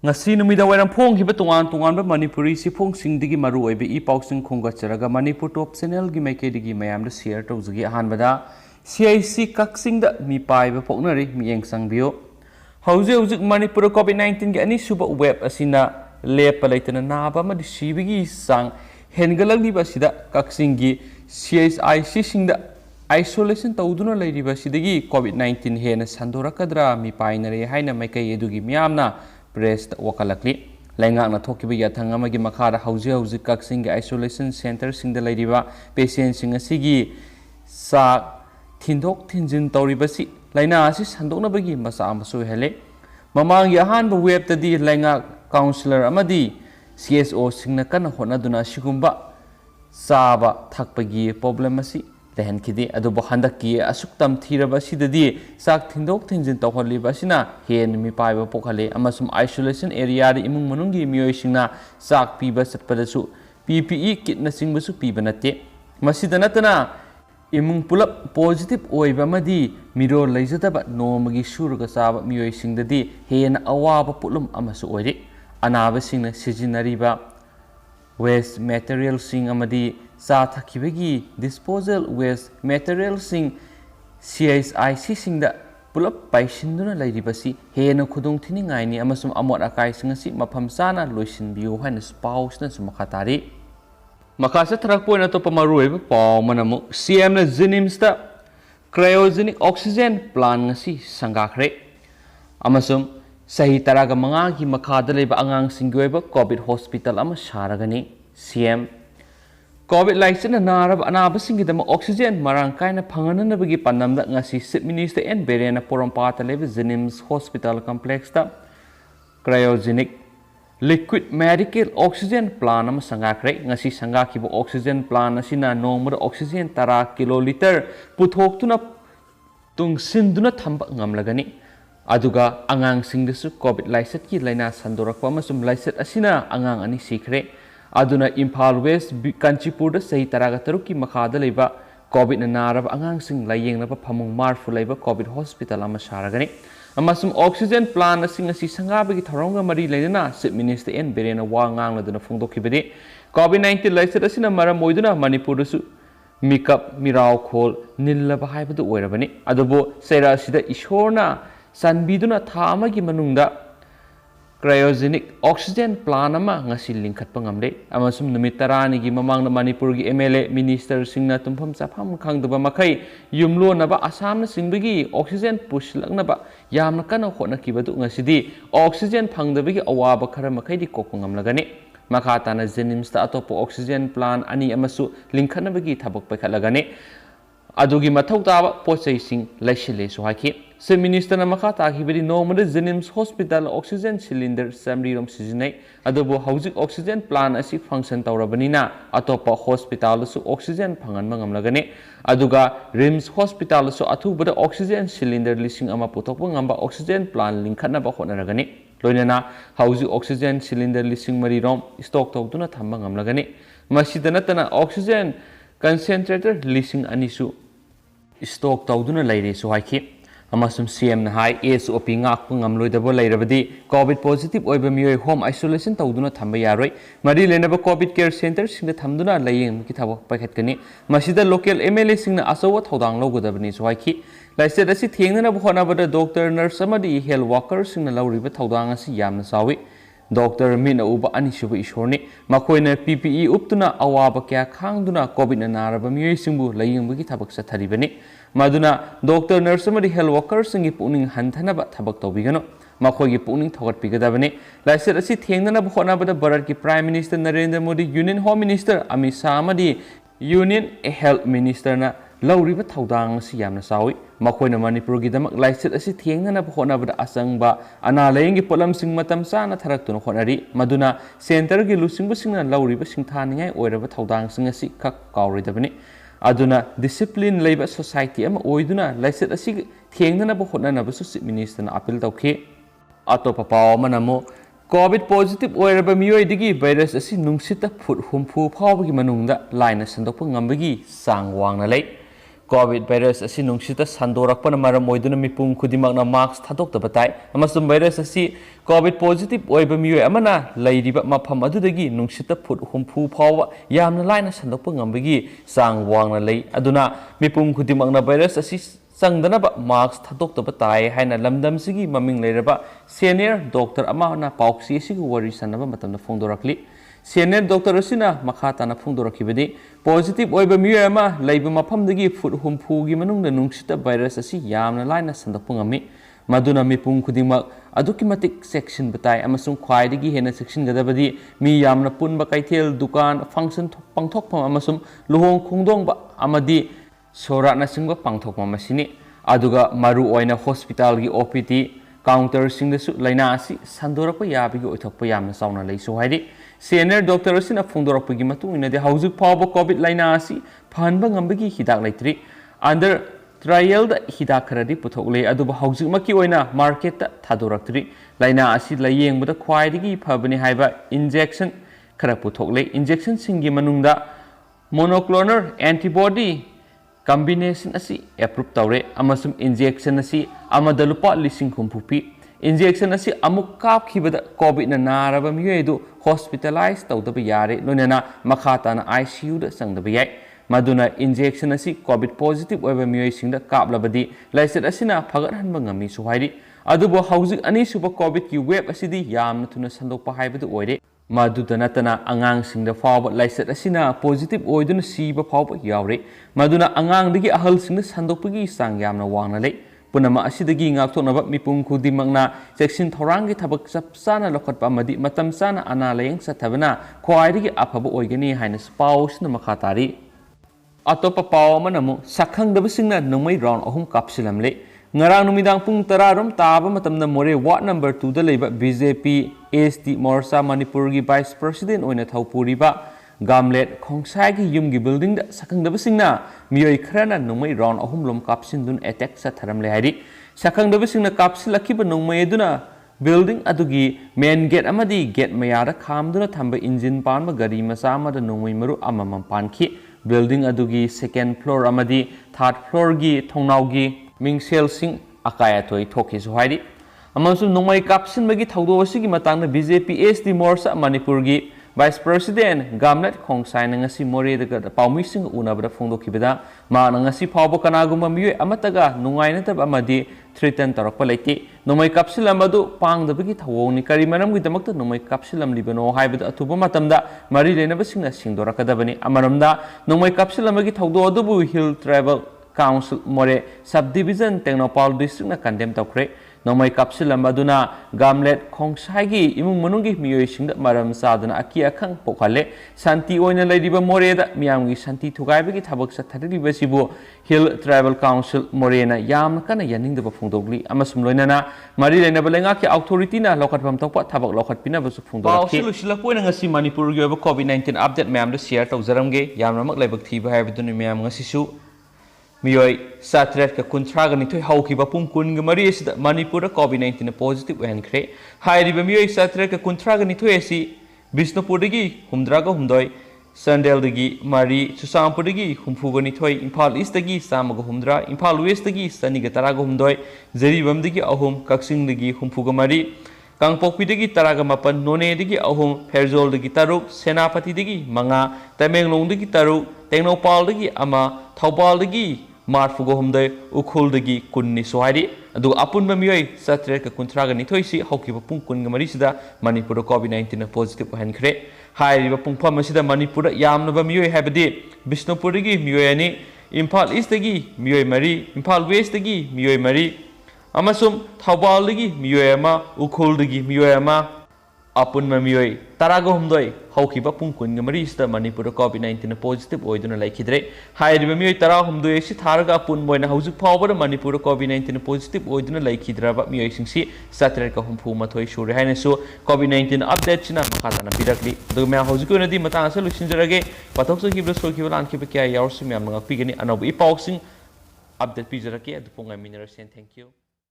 ngasi numida wairam phong hiba tungan ba manipuri si phong singdigi maru oibe I pausing khongatcharaga manipur top channel gi maikedi mayam da share tawjagi ahanbada CIC kaksing da mi pai ba poknari mi yengsang bio hauzik manipur covid-19 gi ani suba web asina lepa laitana naba ma sibigi sang hengalagni ba sida kaksing gi CIC singda isolation tawduna lairi ba sidagi covid-19 hena sandorakadra mi painare haina maikai edugi miyamna press wakalakli laingak na thokiba yathang amagi makhara hauzi kaksing gi isolation center singda lairiba patient sing asigi sa thindok thinjin tawribasi laina asi sandokna bagi masa amasu hele mamang yahan ba web tadi laingak counselor amadi CSO singna kana honaduna sigumba saba thakpagi problem asi lehan kidi adubo handaki asuktam thiraba sidadi sak thindok thinjin tawhaliba sina hen mi paiba pokhale amasum isolation area ri imung manungi miyoi singna sak piba satpadasu PPE kit na singbasu piba natte masida natana imung pulap positive oiba madi miro leijataba nomagi suruga saba miyoi singdadi hen awaba pulum amasu oiri anaba singna sijinariba waste material sing amadi sa thakibagi disposal waste material sing CIC singda pulap paisinduna lairibasi hena khudung thiningai ni amasum amot akai singasi mafam sana loisin biu haina spouse na sumakhatari makasa tharak poina to pamaroi paw manamu CM na Jenims ta cryogenic oxygen plant ngasi sangakhre amasum sahi taraga manga gi makhada leba angang singgoiba covid hospital ama saragani CM COVID laisen narab anabasingidama oxygen marang kaina phangananabagi panamda ngasi Chief Minister N Berena Porampata lebe Jenims Hospital Complex ta cryogenic liquid medical oxygen plant ama sangakre ngasi sangakibo oxygen plant asina nomura oxygen 10 kiloliter puthoktuna tungsinduna thamba ngamlagani aduga angang singdasu covid laiset ki laina sandorakpa amasum laiset asina angang ani sikre aduna Imphal West Kanchipur da sahi taraga taruki makhada leiba covid na narab angang sing layeng na phamung marfu leiba covid hospital ama saragani amasum oxygen plant asing asi sangabagi tharonga mari leina Chief Minister N Berena wangang laduna phongdokibedi covid-19 laiset asina maram moiduna manipur su mikap mirau khol nillaba haibadu oirabani adubo sera sida ishorna sanbiduna thamagi manungda cryogenic oxygen plant ama ngasi lingkhat pangamle amasum numit tarani gi mamang na manipur gi MLA minister singna tumpham chafam khangdaba makai yumlo naba asam na singbigi oxygen puslakna ba yamna kana khona kibadu ngasidi oxygen phangdabigi awaba khara makai di kokungamlagani makata na Jenims ta atopo oxygen plant ani amasu lingkhanabagi thabak paikhalagani adugi mathau taba pochai sing laisile suhaki Chief Minister na makata hibedi nomada Jenims Hospital oxygen cylinder samri rom sijinai adobo hauzik oxygen plant asi function tawrabanina atopa hospital su oxygen phangan mangamlagani aduga RIMS Hospital su athubada oxygen cylinder lising ama puthokpa ngamba oxygen plant lingkhatna ba honaragani loinana hauzik oxygen cylinder lising mari rom stock tawduna thamba ngamlagani masida natana oxygen concentrator lising anisu stock tawduna laire su haiki amasum CM na hai SOP ngak ngamloidabo lairabadi covid positive oiba miyoi home isolation tawduna thamba yaroi mari lenaba covid care center singda thamduna layeng ki thabo pakhatkani masida local MLA singna asawa thodang logodabani sohaiki laiset asi thengna bhona bada doctor nurse amadi health worker singna lawriba thodang asi yamna sawi Dr. Mina Uba Anisuba Ishorni, Makoina PPE Uptuna Awaba Kya Kangduna COVID Naraba Mui Simbu Laying Wiki Tabak Sataribani, Maduna Dr. Nursamadi Health Workers and Puning Hantanaba Tabak Tobigano, Makogi Puning Togat Pigadabani, Lyset Asi Tangana Honabada Baraki Prime Minister Narendra Modi, Union Home Minister Ami Samadi, Union Health Minister na Lauriba Taudang Siam Sawi, Makoina Manipur Gidamak Lyset Asi Tangana Honabada Asangba, Ana Laying Polam Sing Matam Sana Tarakun Honari, Maduna, Center Gilusing Busing and Lauriba Singtani, or ever Taudang Singasi Kak Kauridabani. Aduna discipline labor society ama oiduna lyset asi thengna ba hotna na basu Chief Minister na appeal tawkhe atopa paw manamo covid positive oiraba miyoi digi virus asi nungsita phut humphu phawbagi manungda laina sandokpa ngambagi sang wangna lei Covid virus असी नुंगसित संदोरकपन मरम ओइदुना मिपुम खुदिमकना mask थादोक्तबा ताई अमसुम virus असी Covid positive ओइबा मियोय अमना लैरिबा मफम अदुदगी नुंगसित foot हुमफु फाव यामना लाइना संदोकप ngambagi sang wangna lei aduna mipum खुदिमकना वायरस असी संगदनबा मास्क थादोक्तबा ताई हाइना लमदमसिगी ममिंग लेरबा सीनियर डॉक्टर अमाना पाउक्सी असिगु वरी सनबा मतमना फोंदोरकली सीनियर डॉक्टर असिना मखा ताना फोंदोरखिबदि पॉजिटिव ओइबा मियोय अमा लैबा मफमदगी फुट हुमफुगी मनुंगदा नुंगसित वायरस असी यामना लाइना संदोकप ngami maduna mipum खुदिमक अदुकी मतिक सेक्शन बताई अमसुम ख्वाइदगी हेना सेक्शन गदबदी मी यामना पुनबा कैथेल दुकान फंक्शन पांगथोकफम अमसुम लुहोंग खुंगदोंबा अमदी सोराना सिंगबा पांगथोकमा मसिनी अदुगा मरु ओइना हॉस्पिटल की ओपीटी काउंटर सिंगदसु लैना असि संदोरप याबिगी ओइथोकप यामना साउना लैसु हाइदि सीनियर डॉक्टर असिना फोंदोरपगी मतुंग इनदे हौजुक फावबा कोविड लैना असि फहनबा ngambagi हिदाक लैत्रि अंडर ट्रायल द हिदाक खरदि पुथोकले अदुबा हौजुकमकी ओइना मार्केट ता थादोरक्त्रि लैना असि लयेंगबदा ख्वाइदगी फबनि हाइबा इंजेक्शन खरा पुथोकले इंजेक्शन सिंगी मनुंगदा मोनोक्लोनल एंटीबॉडी कॉम्बिनेशन असी एप्रूव तौरे अमसुम इंजेक्शन असी अमदा लुपा लिसिंग हुमफुपी इंजेक्शन असी अमुक कापखिबदा कोविड ना नारब मियोयदु हॉस्पिटलाइज तौदब यारे लोनेना मखाताना आईसीयू दा संगदब याय मदुना इंजेक्शन असी कोविड पॉजिटिव ओइबा मियोयसिंगदा कापलबदी लाइसेट असिना फगरहनबा ngami सुहाइरि अदुबो हौजिक अनिसुबा कोविड की वेब असिदी यामना थुना संदोकपा हाइबदु ओइरे मदुदा नतना अंगांगसिंगदा फावबा लाइसेट असिना पॉजिटिव ओइदुना सीबा फावबा यावरे मदुना अंगांगदगी अहलसिंगदा संदोकपगी सांग यामना वांगना ले पुनमा असिदगी ngaktoknaba mipum khudimangna सेक्शन थौरांगी थबक चपचाना लखटपा अमदी मतम चाना अना लयंग सथबना ख्वाइदगी अफबा ओइगनी हाइना पाउसना मखा तारी अतोपा पाव अमनमु सखंगदबसिंगना नोंमै round अहुम कापसिलमले ngarang numidang pung 10 rom taba matamna more ward number 2 da leiba BJP AST Morsa Manipur gi vice president oina thaupuri ba gamlet khongsai gi yum gi building da sakangdabasingna miyoi khrana nongmai round ahum lom kapsin dun attack sa tharam le hari sakangdabasingna kapsilaki ba nongmai duna building adugi main gate amadi gate mayara khamduna thamba engine panma gari masa ma da nongmai maru amamam panki building adugi second floor amadi third floor gi thongnau gi Mingsel Singh अकाया थोई थोकी सुहाइदी अमसु नोंमाई कापसिन बगी थौदो असिगी मतंग बीजेपी एसटी मोर्चा मणिपुर की वाइस प्रेसिडेंट गामलेट खोंगसाइन ngasi मोरे दग पाउमी सिंह उनाबदा फोंदोखिबदा मा ngasi फावबो कनागुम मियोय अमतगा नुंगाइनतब अमदी थ्रेटन तरकप लेति नोंमाई कापसिलमदु पांगदबगी थवोंनि करि मरमगि दमक्त नोंमाई कापसिलमलिबनो हाइबदा अथुब मतमदा मरि लेनबसिंगना सिंगदोरकदबनि अमरमदा नोंमाई कापसिलमगी थौदो अदुबु हिल tribal Council More Subdivision Technopal District na condemn tokre nomai kapsilam aduna gamlet khongsai imung manungi miyoi singda maram saduna aki akhang pokhale santi oina laidiba more da miyamgi santi thugai bagi thabak sa thadriba sibu Hill Tribal Council More na yam kana yaning da phungdogli amasum loinana mari lena balenga ki authority na lokatpam tokpa thabak lokat pina basu phungdog ki silusila poina ngasi Manipur gi COVID-19 update mayam da share tawzaramge yamramak laibak thiba haibaduni mayam ngasi su मियोय सात्रेट का कुंथ्राग निथोय हौखिबा पुंग कुनग मरि एसिदा Manipur COVID-19 positive ओहनख्रे हाइरिबा मियोय सात्रेट का कुंथ्राग निथोय एसि बिष्णुपुरदगी हुमद्रागा हुमदोय संडेलदगी मरि सुसामपुरदगी हुमफुगा निथोय इम्फाल ईस्टदगी सामगा हुमद्रा इम्फाल वेस्टदगी सनिगा तरागा हुमदोय जरिबमदगी अहुम कक्सिंगदगी हुमफुगा मरि कांगपोकपीदगी तरागा मपन नोनेदगी अहुम फेरजोलदगी तरुक सेनापतिदगी मंगा तमेंगलोंदगी तरुक टेक्नोपालदगी अमा थौबालदगी मार्फुगो हुमदय उखुलदगी कुन्नी सुहाइरी अदु अपुनबा मियोय सत्रेट का कुंथ्रागा निथोयसी हौकिबा पुंग कुनगा मरिसिदा मणिपुर COVID-19 पॉजिटिव ओहनख्रे हाइरिबा पुंगफम असिदा मणिपुर यामनबा मियोय हाइबदि बिष्णुपुरदगी मियोय अनि इम्फाल ईस्टदगी मियोय मरि इम्फाल वेस्टदगी मियोय मरि अमसुम थौबालदगी मियोय अमा उखुलदगी मियोय अमा अपुनबा मियोय तरागा हुमदोय हौकिबा पुंग कुनगा मरिसिदा मणिपुर COVID-19 पॉजिटिव ओइदुना लैखिद्रे हाइरिबा मियोय तरा हुमदोय सि थारगा अपुन मोयना हौजुक फावबा मणिपुर COVID-19 पॉजिटिव ओइदुना लैखिद्राबा मियोय सिंगसि सत्रेट का हुमफु मथोय सुरे हाइनसु COVID-19 अपडेट सिना मखाताना बिरकली दु म्या हौजुक ओनदि मता असल लुसिनजरगे पथोकसगिब्र सोखिबा लानखिबा क्या यावसु म्या मंगा पिगनि अनोब इपाउसिंग अपडेट पिजरके अदु पोंगा मिनरसेन थैंक यू